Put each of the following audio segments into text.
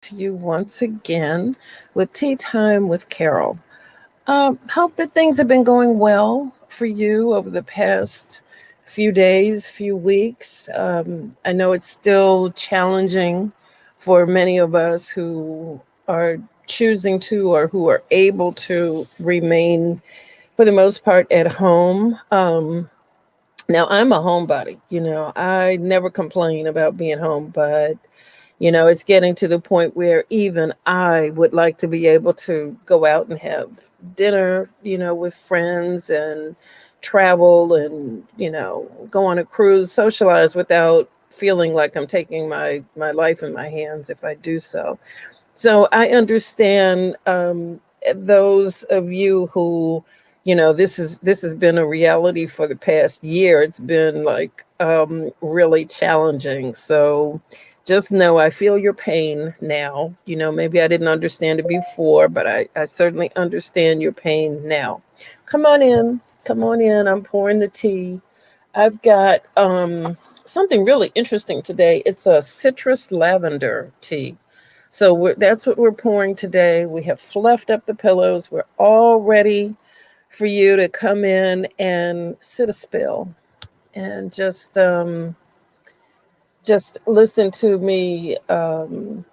to you once again with Tea Time with Carol. Hope that things have been going well for you over the past few days, few weeks. I know it's still challenging for many of us who are choosing to or who are able to remain, for the most part, at home. Now, I'm a homebody. I never complain about being home, but it's getting to the point where even I would like to be able to go out and have dinner, with friends and travel and, go on a cruise, socialize without feeling like I'm taking my life in my hands if I do so. So I understand those of you who, this has been a reality for the past year. It's been like really challenging. So just know I feel your pain now. Maybe I didn't understand it before, but I certainly understand your pain now. Come on in. Come on in. I'm pouring the tea. I've got something really interesting today. It's a citrus lavender tea. So that's what we're pouring today. We have fluffed up the pillows. We're all ready for you to come in and sit a spell and just listen to me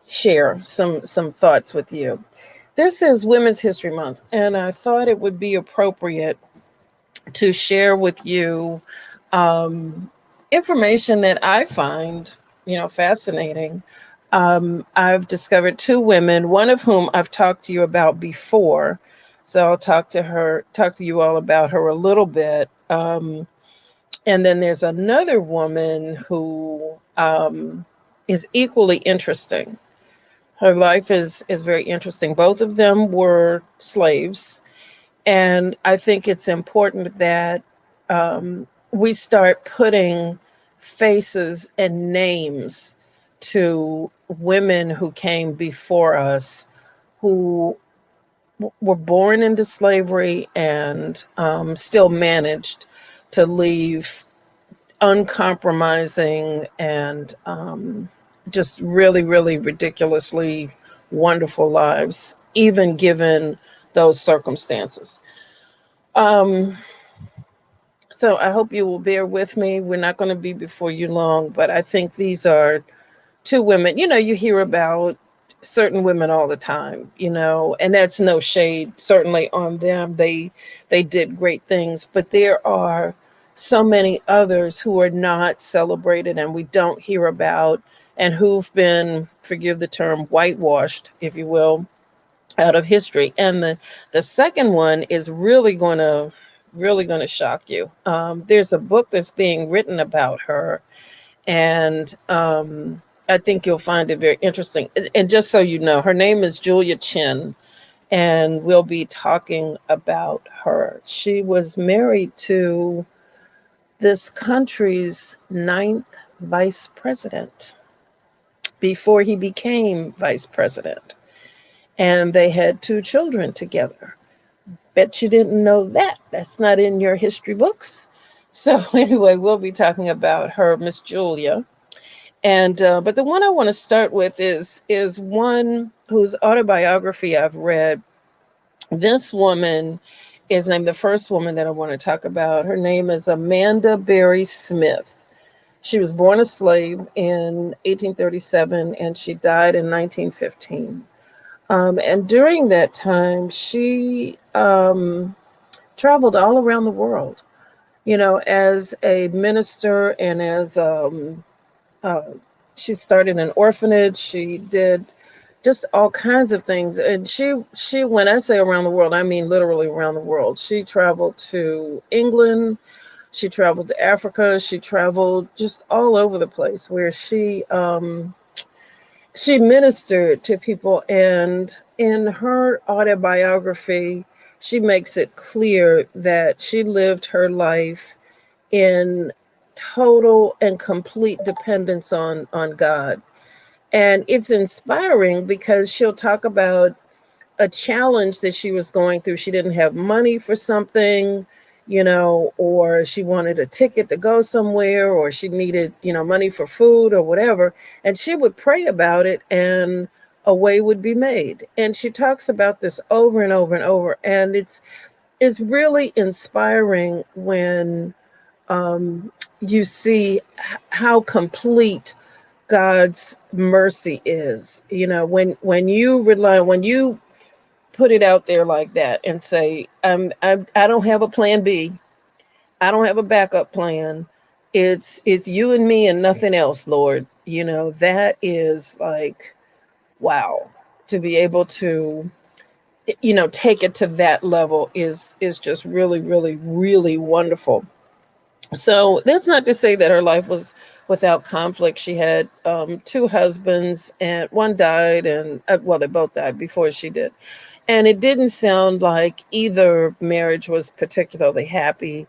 share some thoughts with you. This is Women's History Month, and I thought it would be appropriate to share with you um, information that I find, fascinating. I've discovered two women, one of whom I've talked to you about before. So I'll talk to you all about her a little bit. And then there's another woman who is equally interesting. Her life is very interesting. Both of them were slaves, and I think it's important that we start putting faces and names to women who came before us who were born into slavery and still managed to leave uncompromising and just really, really ridiculously wonderful lives, even given those circumstances. Um, so I hope you will bear with me. We're not going to be before you long, but I think these are two women. You hear about certain women all the time, and that's no shade certainly on them. They did great things, but there are so many others who are not celebrated and we don't hear about and who've been, forgive the term, whitewashed, if you will, out of history. And the second one is really going to shock you. There's a book that's being written about her, and I think you'll find it very interesting. And just so you know, her name is Julia Chin, and we'll be talking about her. She was married to this country's ninth vice president before he became vice president, and they had two children together. Bet you didn't know that. That's not in your history books. So anyway, we'll be talking about her, Miss Julia. And but the one I want to start with is one whose autobiography I've read. This woman is named, the first woman that I want to talk about. Her name is Amanda Berry Smith. She was born a slave in 1837 and she died in 1915. And during that time, she traveled all around the world, as a minister and as uh, she started an orphanage. She did just all kinds of things, and she when I say around the world, I mean literally around the world. She traveled to England. She traveled to Africa. She traveled just all over the place where she ministered to people. And in her autobiography, she makes it clear that she lived her life in total and complete dependence on God. And it's inspiring because she'll talk about a challenge that she was going through. She didn't have money for something, or she wanted a ticket to go somewhere, or she needed, money for food or whatever. And she would pray about it. And a way would be made. And she talks about this over and over and over. And it's really inspiring when you see how complete God's mercy is. When you rely, when you put it out there like that and say, I don't have a plan B. I don't have a backup plan. It's you and me and nothing else, Lord. That is like, wow. To be able to, take it to that level is just really, really, really wonderful. So that's not to say that her life was without conflict. She had two husbands, and one died, and well, they both died before she did. And it didn't sound like either marriage was particularly happy.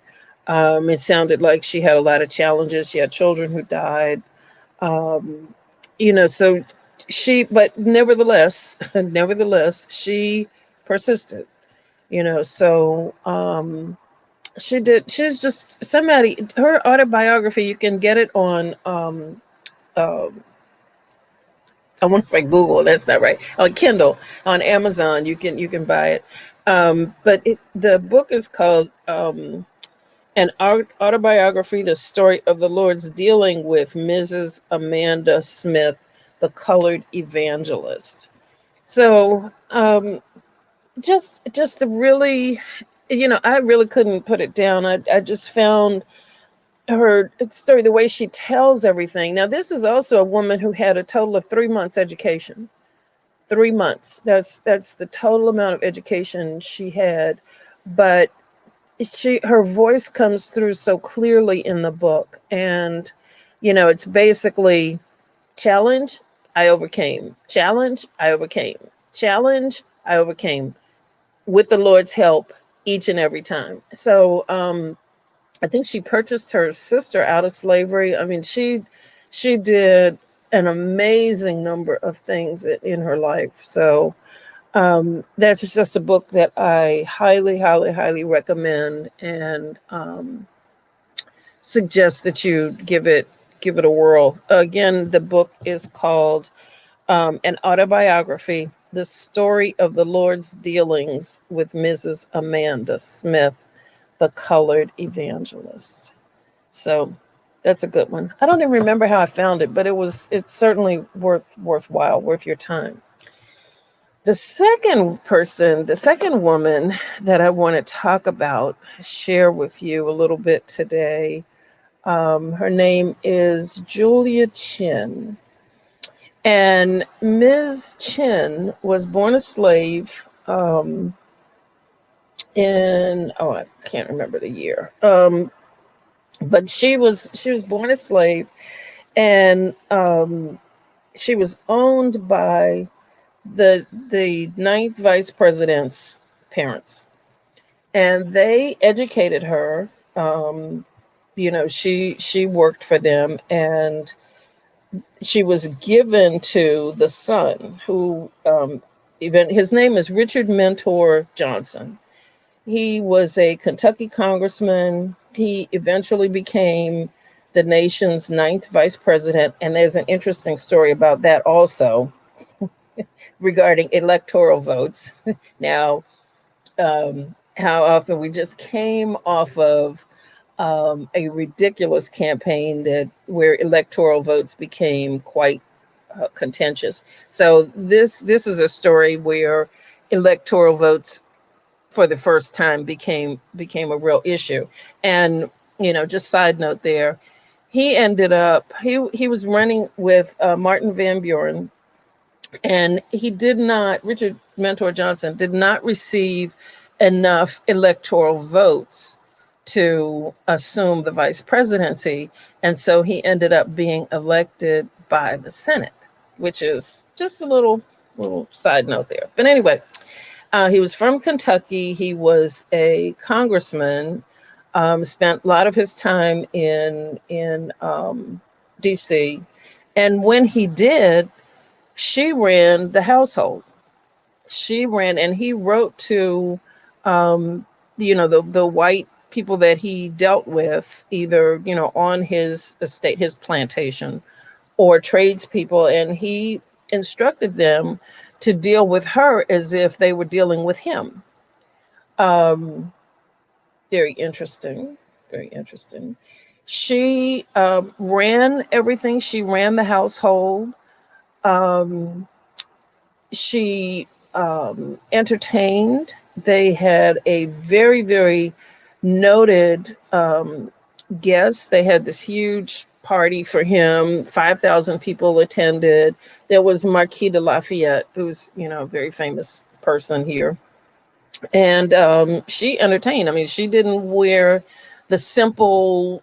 It sounded like she had a lot of challenges. She had children who died. Um, so but nevertheless, nevertheless, she persisted. So she did. She's just somebody. Her autobiography, you can get it on. Uh, I want to say Google. That's not right. On Kindle, on Amazon, you can buy it. But the book is called "An Autobiography: The Story of the Lord's Dealing with Mrs. Amanda Smith, the Colored Evangelist." So just a really, I really couldn't put it down. I just found her story, the way she tells everything. Now, this is also a woman who had a total of 3 months education. 3 months. That's the total amount of education she had. But her voice comes through so clearly in the book. And, it's basically challenge, I overcame. Challenge, I overcame. Challenge, I overcame with the Lord's help each and every time. So, I think she purchased her sister out of slavery. I mean, she did an amazing number of things in her life. So that's just a book that I highly, highly, highly recommend, and suggest that you give it a whirl. Again, the book is called "An Autobiography: The Story of the Lord's Dealings with Mrs. Amanda Smith, the Colored Evangelist." So that's a good one. I don't even remember how I found it, but it's certainly worthwhile, worth your time. The second woman that I want to talk about, share with you a little bit today. Her name is Julia Chin. And Ms. Chin was born a slave I can't remember the year. But she was born a slave, and she was owned by the ninth vice president's parents, and they educated her. She worked for them, and she was given to the son who even his name is Richard Mentor Johnson. He was a Kentucky congressman. He eventually became the nation's ninth vice president. And there's an interesting story about that also, regarding electoral votes. Now, how often we just came off of a ridiculous campaign where electoral votes became quite contentious. So this is a story where electoral votes for the first time became a real issue. And just side note there, he was running with Martin Van Buren, and Richard Mentor Johnson did not receive enough electoral votes to assume the vice presidency, and so he ended up being elected by the Senate, which is just a little side note there. But anyway, he was from Kentucky. He was a congressman. Spent a lot of his time in D.C. And when he did, she ran the household. She ran, and he wrote to, the white people that he dealt with, either on his estate, his plantation, or tradespeople, and he instructed them to deal with her as if they were dealing with him. Um, Very interesting. Very interesting. She ran everything. She ran the household. Um, she entertained. They had a very, very noted guest. They had this huge party for him. 5,000 people attended. There was Marquis de Lafayette, who's, a very famous person here. And she entertained. I mean, she didn't wear the simple,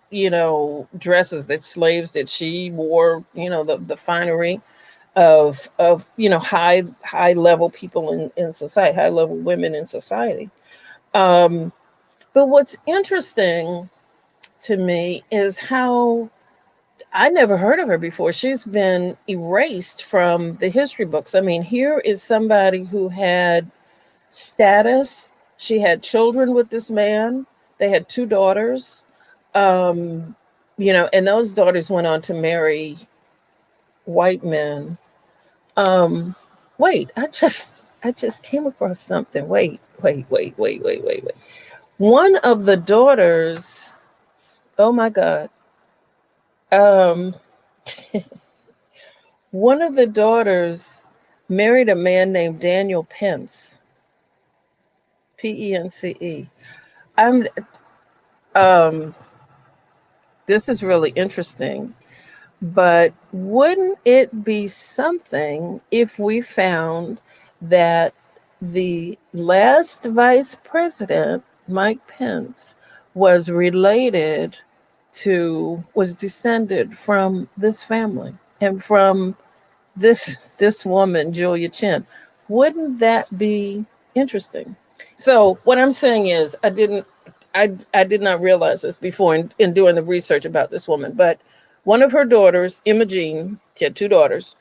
dresses that slaves did. She wore, the finery of high level people in society, high level women in society. Um, but what's interesting to me is how I never heard of her before. She's been erased from the history books. I mean, here is somebody who had status. She had children with this man. They had two daughters. Um, and those daughters went on to marry white men. Um, Wait, I just came across something. Wait. One of the daughters, oh my God. Um, One of the daughters married a man named Daniel Pence, Pence. I'm um this is really interesting, but wouldn't it be something if we found that the last vice president, Mike Pence, was descended from this family and from this woman, Julia Chen? Wouldn't that be interesting? So what I'm saying is, I did not realize this before in doing the research about this woman, but one of her daughters, Imogene, she had two daughters.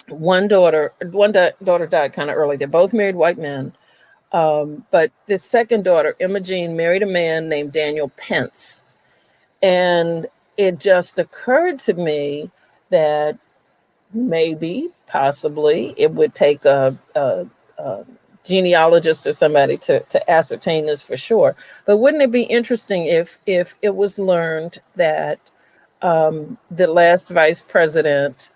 Daughter died kind of early. They're both married white men. But this second daughter, Imogene, married a man named Daniel Pence. And it just occurred to me that maybe, possibly, it would take a genealogist or somebody to ascertain this for sure. But wouldn't it be interesting if it was learned that the last vice president,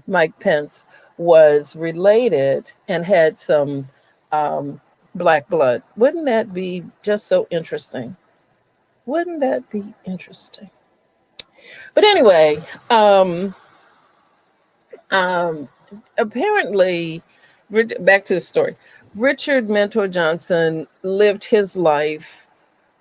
Mike Pence, was related and had some um, black blood? Wouldn't that be just so interesting? Wouldn't that be interesting? But anyway, um, um, apparently, back to the story. Richard Mentor Johnson lived his life.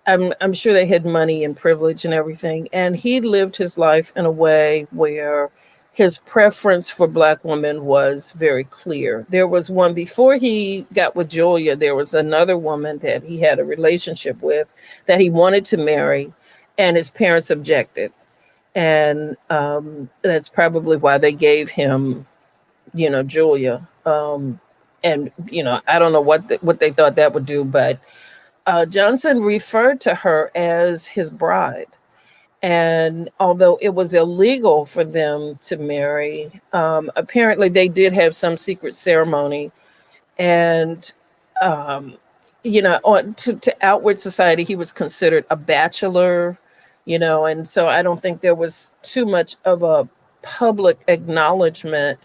I'm sure they had money and privilege and everything, and he lived his life in a way where his preference for black women was very clear. There was one before he got with Julia. There was another woman that he had a relationship with that he wanted to marry, and his parents objected, and that's probably why they gave him, Julia. And I don't know what they thought that would do, but Johnson referred to her as his bride. And although it was illegal for them to marry, apparently they did have some secret ceremony. And, to outward society, he was considered a bachelor, and so I don't think there was too much of a public acknowledgement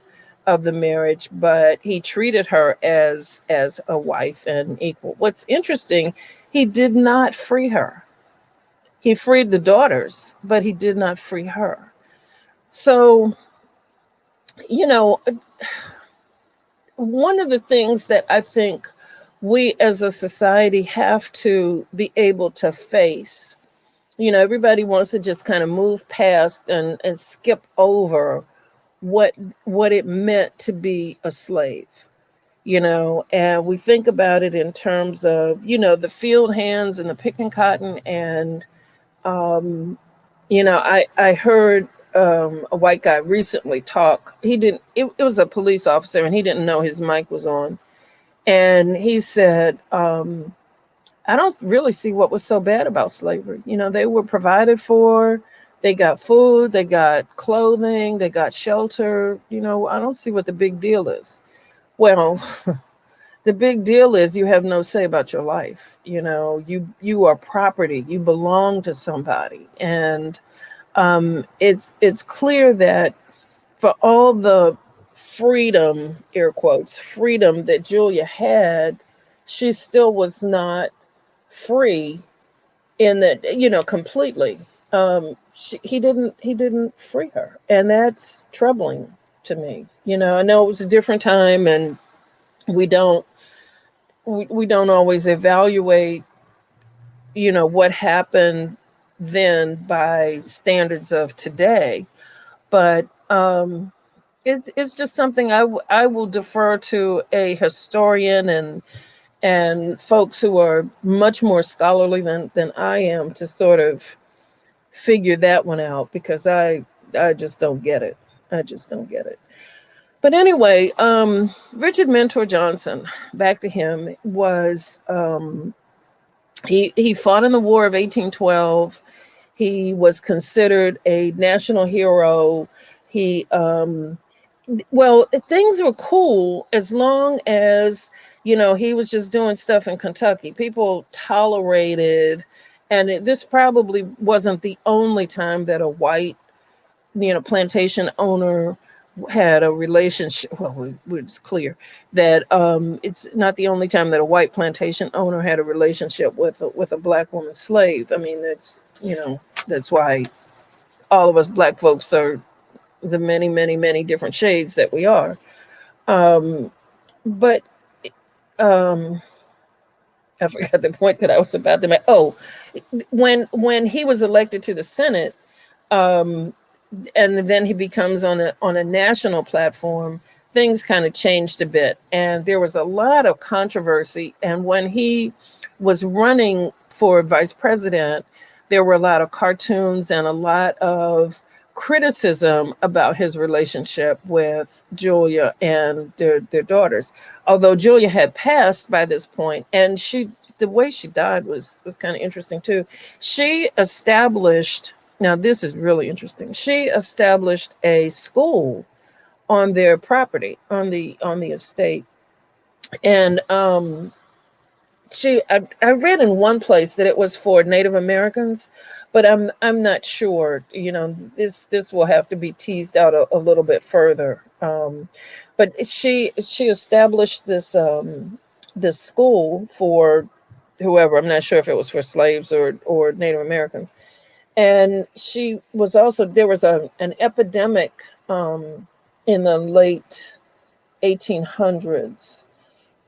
of the marriage, but he treated her as a wife and equal. What's interesting, he did not free her. He freed the daughters, but he did not free her. So, you know, one of the things that I think we as a society have to be able to face, everybody wants to just kind of move past and skip over what it meant to be a slave, and we think about it in terms of, the field hands and the picking cotton. And I heard a white guy recently talk. He didn't it was a police officer, and he didn't know his mic was on. And he said, I don't really see what was so bad about slavery. They were provided for, They got food, they got clothing, they got shelter. I don't see what the big deal is. Well, the big deal is you have no say about your life. You are property. You belong to somebody, and it's clear that for all the freedom, air quotes, freedom that Julia had, she still was not free in that, completely. He didn't free her, and that's troubling to me. I know it was a different time, and we don't we don't always evaluate, what happened then by standards of today, but it's just something I will defer to a historian and folks who are much more scholarly than I am to sort of figure that one out, because I just don't get it. I just don't get it. But anyway, Richard Mentor Johnson, back to him, was he fought in the War of 1812. He was considered a national hero. He well, things were cool as long as, he was just doing stuff in Kentucky. People tolerated, and this probably wasn't the only time that a white, plantation owner had a relationship. Well, it's clear that it's not the only time that a white plantation owner had a relationship with a black woman slave. I mean, that's why all of us black folks are the many, many, many different shades that we are. Um, but um, I forgot the point that I was about to make. Oh, when he was elected to the Senate, um, and then he becomes on a national platform, things kind of changed a bit, and there was a lot of controversy. And when he was running for vice president, there were a lot of cartoons and a lot of criticism about his relationship with Julia and their daughters. Although Julia had passed by this point, and the way she died was kind of interesting too. She established, now this is really interesting. She established a school on their property, on the estate, and I read in one place that it was for Native Americans, but I'm not sure. This will have to be teased out a little bit further. But she established this school for whoever. I'm not sure if it was for slaves or Native Americans. And she was also, there was an epidemic in the late 1800s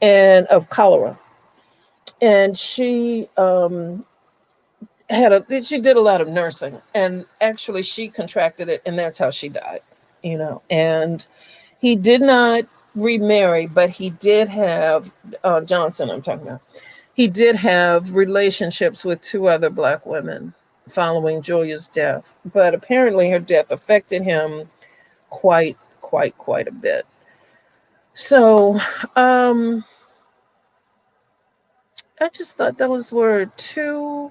and of cholera, and she did a lot of nursing, and actually she contracted it, and that's how she died. And he did not remarry, but he did have, Johnson, I'm talking about, he did have relationships with two other black women following Julia's death, but apparently her death affected him quite a bit. So I just thought those were two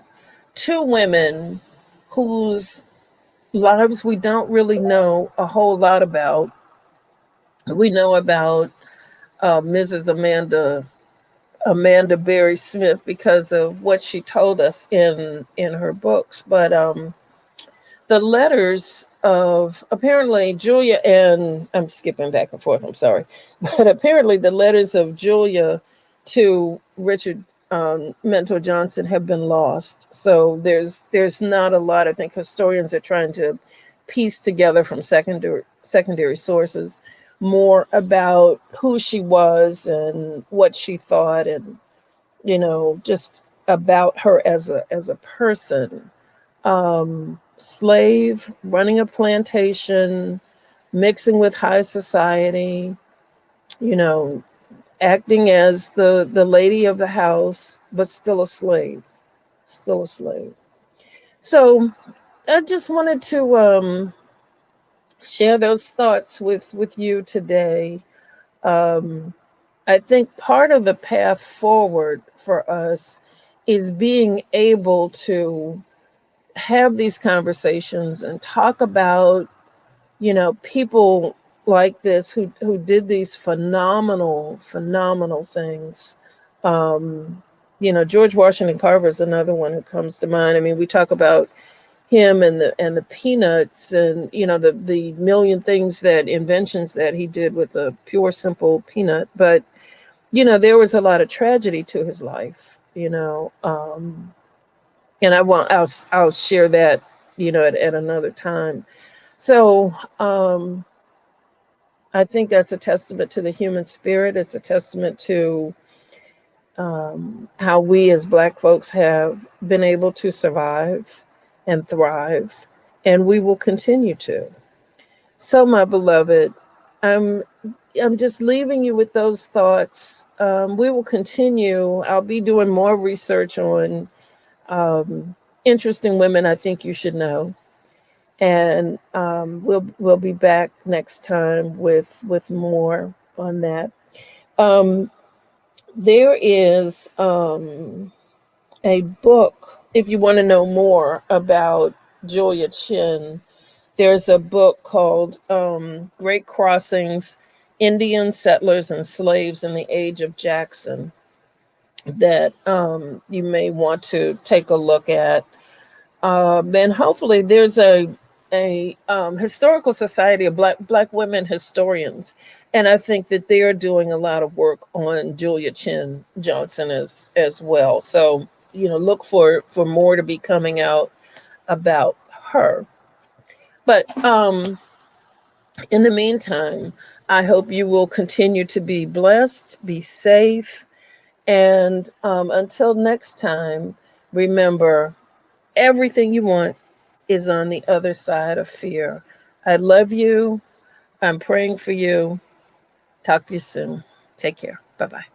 women whose lives we don't really know a whole lot about. We know about Mrs. Amanda Berry Smith because of what she told us in her books, but the letters of, apparently, Julia, and I'm skipping back and forth, I'm sorry, but apparently the letters of Julia to Richard Mentor Johnson have been lost. So there's not a lot. I think historians are trying to piece together from secondary sources more about who she was and what she thought, and just about her as a person. Slave, running a plantation, mixing with high society, you know, acting as the lady of the house, but still a slave, still a slave. So I just wanted to share those thoughts with you today. Um, I think part of the path forward for us is being able to have these conversations and talk about, people like this who did these phenomenal things. Um, George Washington Carver is another one who comes to mind. I mean, we talk about him and the peanuts, and the million things, that inventions that he did with a pure simple peanut. But there was a lot of tragedy to his life, and I'll share that at another time. So I think that's a testament to the human spirit. It's a testament to how we as Black folks have been able to survive and thrive, and we will continue to. So, my beloved, I'm I'm just leaving you with those thoughts. We will continue. I'll be doing more research on interesting women I think you should know, and we'll be back next time with more on that. Um, there is a book, if you want to know more about Julia Chin. There's a book called Great Crossings: Indian Settlers and Slaves in the Age of Jackson, that you may want to take a look at. And hopefully, there's a historical society of black women historians, and I think that they are doing a lot of work on Julia Chin Johnson as well. So look for more to be coming out about her. But in the meantime, I hope you will continue to be blessed, be safe, and until next time, remember, everything you want is on the other side of fear. I love you. I'm praying for you. Talk to you soon. Take care. Bye bye.